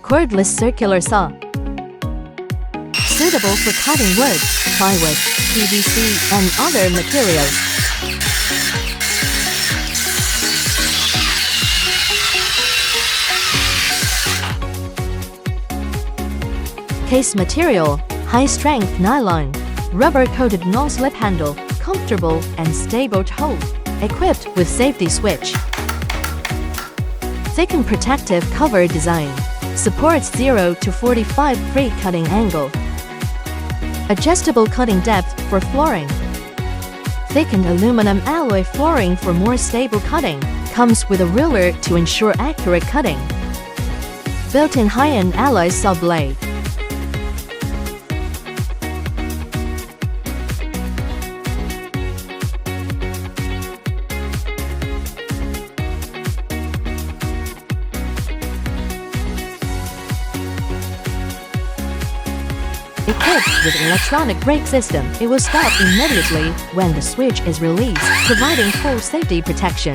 cordless circular saw. Suitable for cutting wood, plywood, PVC, and other materials. Case material, high-strength nylon, rubber-coated no-slip handle, comfortable and stable to hold, equipped with safety switch. Thick and protective cover design, supports 0 to 45 free cutting angle. Adjustable cutting depth for flooring. Thickened aluminum alloy flooring for more stable cutting, comes with a ruler to ensure accurate cutting. Built-in high-end alloy saw blade. Equipped with electronic brake system, it will stop immediately when the switch is released, providing full safety protection.